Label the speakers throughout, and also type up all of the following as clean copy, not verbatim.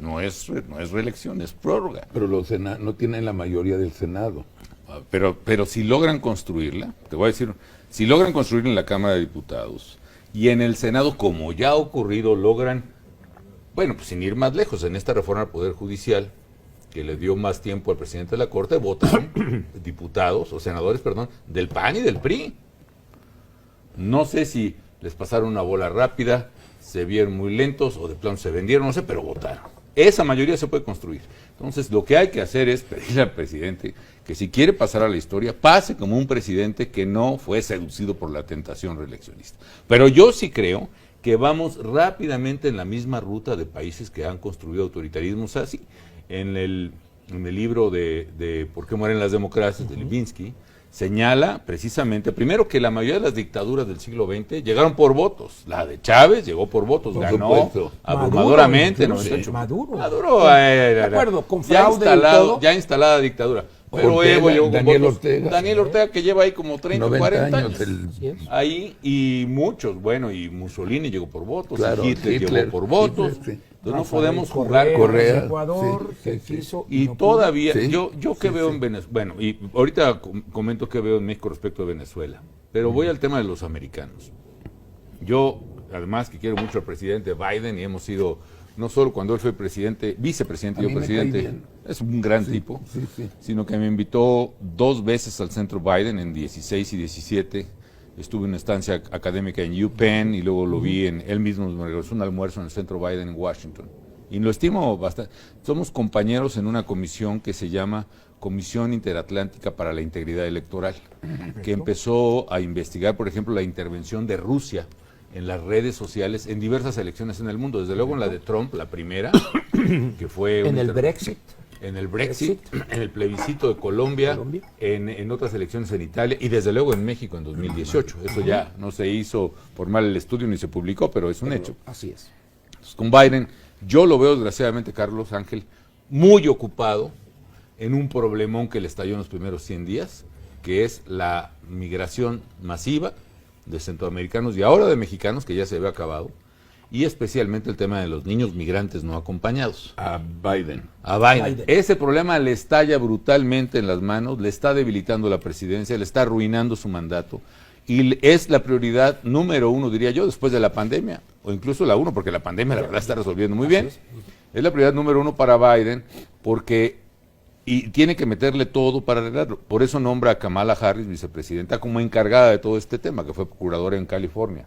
Speaker 1: no es reelección, es prórroga.
Speaker 2: Pero los no tienen la mayoría del Senado.
Speaker 1: Pero si logran construirla, te voy a decir, si logran construirla en la Cámara de Diputados y en el Senado, como ya ha ocurrido, logran, bueno, pues sin ir más lejos, en esta reforma al Poder Judicial, que le dio más tiempo al presidente de la Corte, votaron diputados, o senadores, perdón, del PAN y del PRI. No sé si les pasaron una bola rápida, se vieron muy lentos o de plano se vendieron, no sé, pero votaron. Esa mayoría se puede construir. Entonces, lo que hay que hacer es pedirle al presidente que si quiere pasar a la historia, pase como un presidente que no fue seducido por la tentación reeleccionista. Pero yo sí creo que vamos rápidamente en la misma ruta de países que han construido autoritarismos así. En el libro de ¿Por qué mueren las democracias?, de Levinsky, señala precisamente, primero, que la mayoría de las dictaduras del siglo XX llegaron por votos. La de Chávez llegó por votos,
Speaker 2: por
Speaker 1: ganó
Speaker 2: supuesto.
Speaker 1: abrumadoramente.
Speaker 3: Maduro.
Speaker 1: De
Speaker 3: acuerdo, con fraude y todo.
Speaker 1: ya instalada dictadura. Pero
Speaker 2: Ortega,
Speaker 1: Evo llegó con
Speaker 2: Daniel
Speaker 1: votos.
Speaker 2: Ortega.
Speaker 1: Daniel Ortega, que lleva ahí como 30, 40 años.
Speaker 2: Ahí,
Speaker 1: y muchos, bueno, y Mussolini llegó por votos,
Speaker 2: claro,
Speaker 1: y Hitler llegó por votos.
Speaker 2: Hitler, sí.
Speaker 1: Entonces no podemos jugar
Speaker 2: Correa,
Speaker 3: Ecuador,
Speaker 2: sí.
Speaker 1: y todavía,
Speaker 2: Sí,
Speaker 1: yo que veo en Venezuela, bueno, y ahorita comento qué veo en México respecto a Venezuela, pero voy al tema de los americanos. Yo, además que quiero mucho al presidente Biden y hemos sido, no solo cuando él fue presidente, vicepresidente y yo presidente, es un gran tipo, sino que me invitó 2 veces al centro Biden en 16 y 17. Estuve en una estancia académica en UPenn y luego lo vi él mismo me regresó un almuerzo en el centro Biden en Washington. Y lo estimo bastante. Somos compañeros en una comisión que se llama Comisión Interatlántica para la Integridad Electoral, que empezó a investigar, por ejemplo, la intervención de Rusia en las redes sociales en diversas elecciones en el mundo. Desde luego en la de Trump, la primera, que fue...
Speaker 3: En el Brexit.
Speaker 1: En el Brexit, en el plebiscito de Colombia, en otras elecciones en Italia y desde luego en México en 2018. Eso ya no se hizo formal el estudio ni se publicó, pero es un hecho.
Speaker 3: Así es.
Speaker 1: Entonces, con Biden, yo lo veo desgraciadamente, Carlos Ángel, muy ocupado en un problemón que le estalló en los primeros 100 días, que es la migración masiva de centroamericanos y ahora de mexicanos, que ya se había acabado, y especialmente el tema de los niños migrantes no acompañados.
Speaker 2: a Biden.
Speaker 1: A Biden. Ese problema le estalla brutalmente en las manos, le está debilitando la presidencia, le está arruinando su mandato, y es la prioridad número 1, diría yo, después de la pandemia, o incluso la 1, porque la pandemia la verdad está resolviendo muy bien. Es la prioridad número 1 para Biden, porque y tiene que meterle todo para arreglarlo. Por eso nombra a Kamala Harris, vicepresidenta, como encargada de todo este tema, que fue procuradora en California.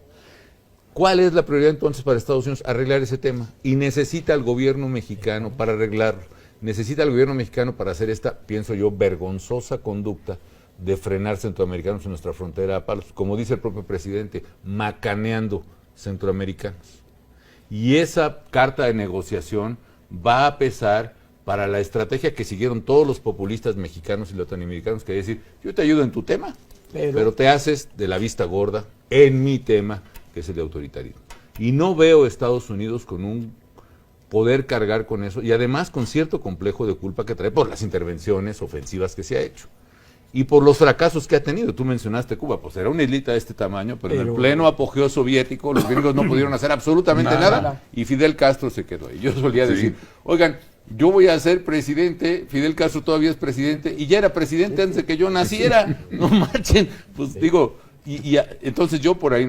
Speaker 1: ¿Cuál es la prioridad entonces para Estados Unidos? Arreglar ese tema. Y necesita al gobierno mexicano para arreglarlo. Necesita al gobierno mexicano para hacer esta, pienso yo, vergonzosa conducta de frenar centroamericanos en nuestra frontera a palos. Como dice el propio presidente, macaneando centroamericanos. Y esa carta de negociación va a pesar para la estrategia que siguieron todos los populistas mexicanos y latinoamericanos, que es decir, yo te ayudo en tu tema, pero te haces de la vista gorda en mi tema, que es el de autoritarismo. Y no veo a Estados Unidos con un poder cargar con eso, y además con cierto complejo de culpa que trae por las intervenciones ofensivas que se ha hecho. Y por los fracasos que ha tenido. Tú mencionaste Cuba, pues era una islita de este tamaño, pero en el pleno apogeo soviético los gringos no pudieron hacer absolutamente nada, y Fidel Castro se quedó ahí. Yo solía decir, oigan, yo voy a ser presidente, Fidel Castro todavía es presidente, y ya era presidente antes de que yo naciera, no marchen, pues digo, entonces yo por ahí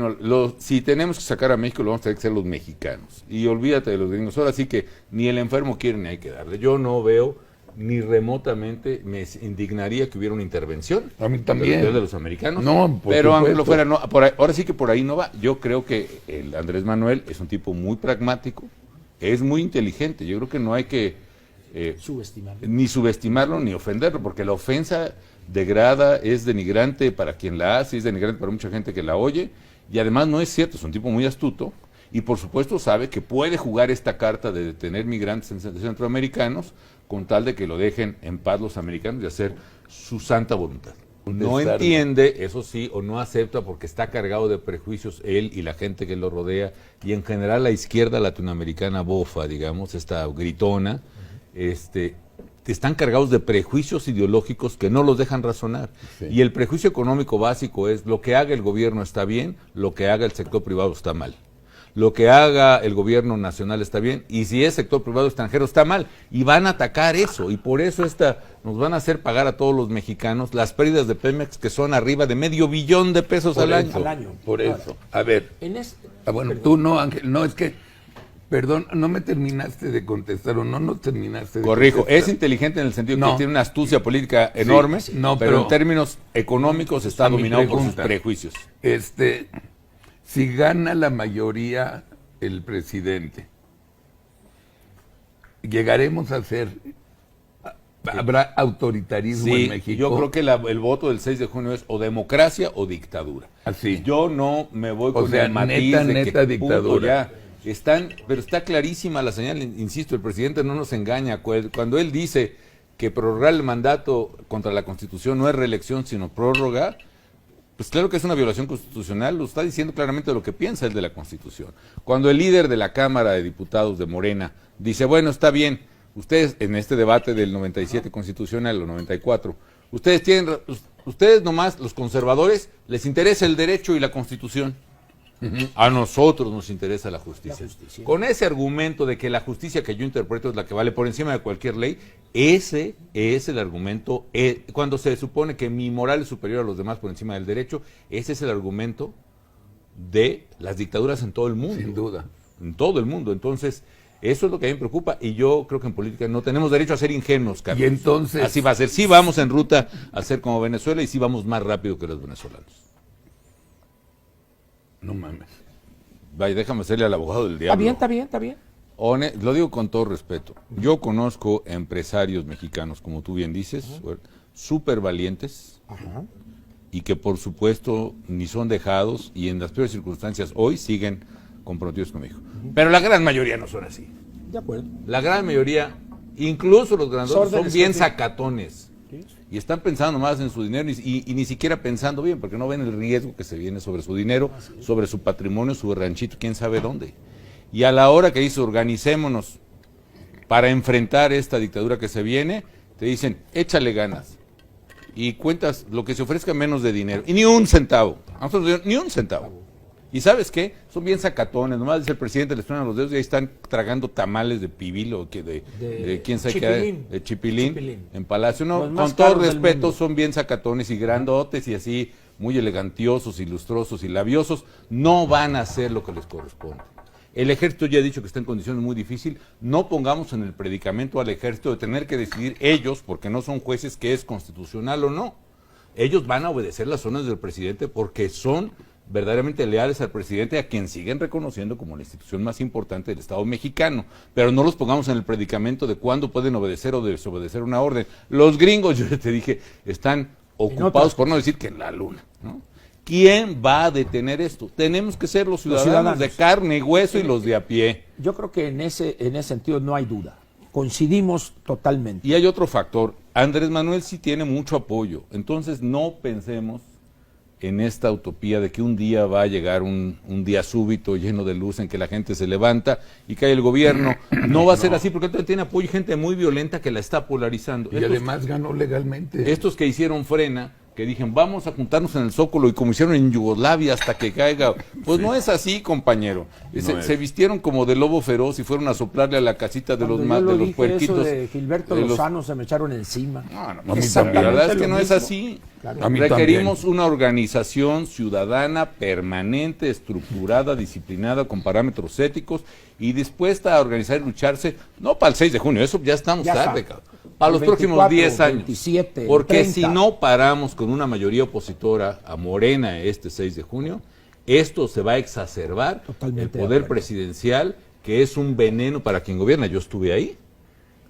Speaker 1: si tenemos que sacar a México, lo vamos a tener que hacer los mexicanos, y olvídate de los gringos. Ahora sí que ni el enfermo quiere ni hay que darle. Yo no veo ni remotamente, me indignaría que hubiera una intervención
Speaker 2: a mí también
Speaker 1: de los americanos,
Speaker 2: no,
Speaker 1: pero aunque lo fuera, no, ahora sí que por ahí no va. Yo creo que el Andrés Manuel es un tipo muy pragmático, es muy inteligente. Yo creo que no hay que ni subestimarlo ni ofenderlo, porque la ofensa degrada, es denigrante para quien la hace, es denigrante para mucha gente que la oye, y además no es cierto, es un tipo muy astuto, y por supuesto sabe que puede jugar esta carta de detener migrantes centroamericanos con tal de que lo dejen en paz los americanos y hacer su santa voluntad. No entiende, eso sí, o no acepta porque está cargado de prejuicios él y la gente que lo rodea, y en general la izquierda latinoamericana bofa, digamos, esta gritona, están cargados de prejuicios ideológicos que no los dejan razonar. Sí. Y el prejuicio económico básico es: lo que haga el gobierno está bien, lo que haga el sector privado está mal. lo que haga el gobierno nacional está bien, y si es sector privado extranjero está mal, y van a atacar eso, y por eso nos van a hacer pagar a todos los mexicanos las pérdidas de Pemex, que son arriba de $500 million al año.
Speaker 2: Por eso. A ver. Bueno,
Speaker 3: perdón.
Speaker 2: tú no, Ángel, no, es que, perdón, no me terminaste de contestar, o no terminaste de
Speaker 1: Corrijo,
Speaker 2: contestar.
Speaker 1: es inteligente en el sentido
Speaker 2: No.
Speaker 1: que tiene una astucia política enorme,
Speaker 2: no,
Speaker 1: pero
Speaker 2: pero
Speaker 1: en términos económicos está
Speaker 2: mi
Speaker 1: dominado por sus
Speaker 2: pregunta.
Speaker 1: prejuicios.
Speaker 2: Si gana la mayoría el presidente, llegaremos a ser, habrá autoritarismo en
Speaker 1: Sí,
Speaker 2: México.
Speaker 1: yo creo que el voto del 6 de junio es o democracia o dictadura.
Speaker 2: Así.
Speaker 1: Yo no me voy con
Speaker 2: sea,
Speaker 1: el matiz
Speaker 2: neta,
Speaker 1: de que
Speaker 2: neta dictadura.
Speaker 1: pero está clarísima la señal, insisto, el presidente no nos engaña. Cuando él dice que prorrogar el mandato contra la Constitución no es reelección, sino prórroga, pues claro que es una violación constitucional, lo está diciendo claramente lo que piensa él de la Constitución. Cuando el líder de la Cámara de Diputados de Morena dice, bueno, está bien, ustedes en este debate del 97 constitucional o 94, ustedes nomás, los conservadores, les interesa el derecho y la Constitución. A nosotros nos interesa la justicia. Con ese argumento de que la justicia que yo interpreto es la que vale por encima de cualquier ley, ese es el argumento. Cuando se supone que mi moral es superior a los demás por encima del derecho, ese es el argumento de las dictaduras en todo el mundo.
Speaker 2: Sin duda.
Speaker 1: En todo el mundo. Entonces, eso es lo que a mí me preocupa, y yo creo que en política no tenemos derecho a ser ingenuos, Carlos.
Speaker 2: Y entonces...
Speaker 1: Así va a ser. Sí vamos en ruta a ser como Venezuela, y sí vamos más rápido que los venezolanos.
Speaker 2: No mames.
Speaker 1: Vaya, déjame hacerle al abogado del diablo.
Speaker 3: Está bien.
Speaker 1: Lo digo con todo respeto. Yo conozco empresarios mexicanos, como tú bien dices, súper valientes, y que por supuesto ni son dejados, y en las peores circunstancias hoy siguen comprometidos conmigo. Pero la gran mayoría no son así.
Speaker 3: De acuerdo.
Speaker 1: La gran mayoría, incluso los grandotes, son bien
Speaker 3: que-
Speaker 1: sacatones. Y están pensando más en su dinero y ni siquiera pensando bien, porque no ven el riesgo que se viene sobre su dinero, sobre su patrimonio, su ranchito, quién sabe dónde. Y a la hora que dice organicémonos para enfrentar esta dictadura que se viene, te dicen échale ganas y cuentas lo que se ofrezca menos de dinero, y ni un centavo. A nosotros ni un centavo. ¿Y sabes qué? Son bien sacatones, nomás dice el presidente, les truenan los dedos y ahí están tragando tamales de pibil o de quién sabe qué, de chipilín en Palacio. No,
Speaker 3: Los más
Speaker 1: con todo
Speaker 3: caros del
Speaker 1: respeto,
Speaker 3: mundo.
Speaker 1: son bien sacatones y grandotes y así, muy elegantiosos y lustrosos y labiosos. No van a hacer lo que les corresponde. El ejército ya ha dicho que está en condiciones muy difíciles. No pongamos en el predicamento al ejército de tener que decidir ellos, porque no son jueces, que es constitucional o no. Ellos van a obedecer las órdenes del presidente porque son verdaderamente leales al presidente, a quien siguen reconociendo como la institución más importante del Estado mexicano. Pero no los pongamos en el predicamento de cuándo pueden obedecer o desobedecer una orden. Los gringos, yo te dije, están ocupados, por no decir que en la luna, ¿no? ¿Quién va a detener esto? Tenemos que ser los ciudadanos de carne y hueso y los de a pie.
Speaker 3: Yo creo que en ese sentido no hay duda. Coincidimos totalmente.
Speaker 1: Y hay otro factor. Andrés Manuel sí tiene mucho apoyo. Entonces no pensemos en esta utopía de que un día va a llegar un día súbito lleno de luz en que la gente se levanta y cae el gobierno. No va a ser así, porque entonces tiene apoyo gente muy violenta que la está polarizando.
Speaker 2: Y además ganó legalmente.
Speaker 1: Estos que hicieron frena, que dijeron, vamos a juntarnos en el Zócalo, y como hicieron en Yugoslavia hasta que caiga. Pues no es así, compañero. Se vistieron como de lobo feroz y fueron a soplarle a la casita de
Speaker 3: Cuando
Speaker 1: los,
Speaker 3: yo lo
Speaker 1: de los
Speaker 3: dije,
Speaker 1: puerquitos.
Speaker 3: eso de Gilberto
Speaker 1: de los-
Speaker 3: Lozano se me echaron encima.
Speaker 1: No,
Speaker 3: Exactamente
Speaker 1: la verdad es que
Speaker 3: lo
Speaker 1: no es
Speaker 3: mismo.
Speaker 1: así.
Speaker 3: Claro.
Speaker 2: A mí
Speaker 1: Requerimos
Speaker 2: también.
Speaker 1: una organización ciudadana permanente, estructurada, disciplinada, con parámetros éticos y dispuesta a organizar y lucharse, no para el 6 de junio, eso ya estamos
Speaker 3: Ya
Speaker 1: tarde,
Speaker 3: está.
Speaker 1: cabrón, para los
Speaker 3: El
Speaker 1: próximos
Speaker 3: 24,
Speaker 1: 10 años.
Speaker 3: 27,
Speaker 1: Porque
Speaker 3: 30.
Speaker 1: si no paramos con una mayoría opositora a Morena este 6 de junio, esto se va a exacerbar.
Speaker 3: Totalmente
Speaker 1: El
Speaker 3: de
Speaker 1: poder
Speaker 3: acuerdo.
Speaker 1: presidencial, que es un veneno para quien gobierna. Yo estuve ahí.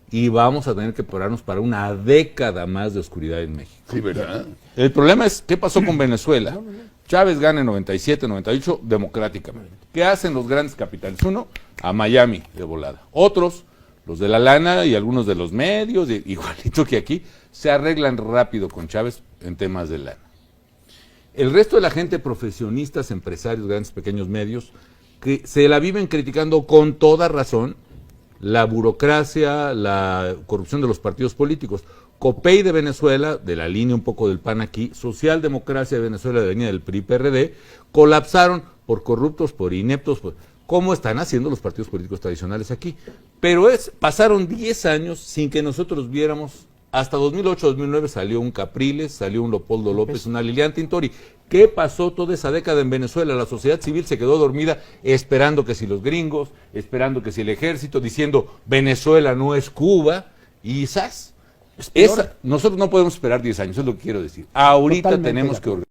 Speaker 1: Y vamos a tener que pararnos para una década más de oscuridad en México.
Speaker 2: Sí, ¿verdad?
Speaker 1: El problema es, ¿qué pasó con Venezuela? Chávez gana en 97, 98 democráticamente. ¿Qué hacen los grandes capitales? Uno, a Miami de volada. Otros, los de la lana y algunos de los medios, igualito que aquí, se arreglan rápido con Chávez en temas de lana. El resto de la gente, profesionistas, empresarios, grandes, pequeños medios, que se la viven criticando con toda razón la burocracia, la corrupción de los partidos políticos. COPEI de Venezuela, de la línea un poco del PAN aquí, Socialdemocracia de Venezuela, de la línea del PRI-PRD, colapsaron por corruptos, por ineptos, como están haciendo los partidos políticos tradicionales aquí. Pero pasaron 10 años sin que nosotros viéramos. Hasta 2008-2009 salió un Capriles, salió un Leopoldo López, una Liliana Tintori. ¿Qué pasó toda esa década en Venezuela? La sociedad civil se quedó dormida esperando que si los gringos, esperando que si el ejército, diciendo Venezuela no es Cuba, y ¡zas! Nosotros no podemos esperar 10 años, es lo que quiero decir. Ahorita
Speaker 3: Totalmente
Speaker 1: tenemos
Speaker 3: de
Speaker 1: que
Speaker 3: acuerdo.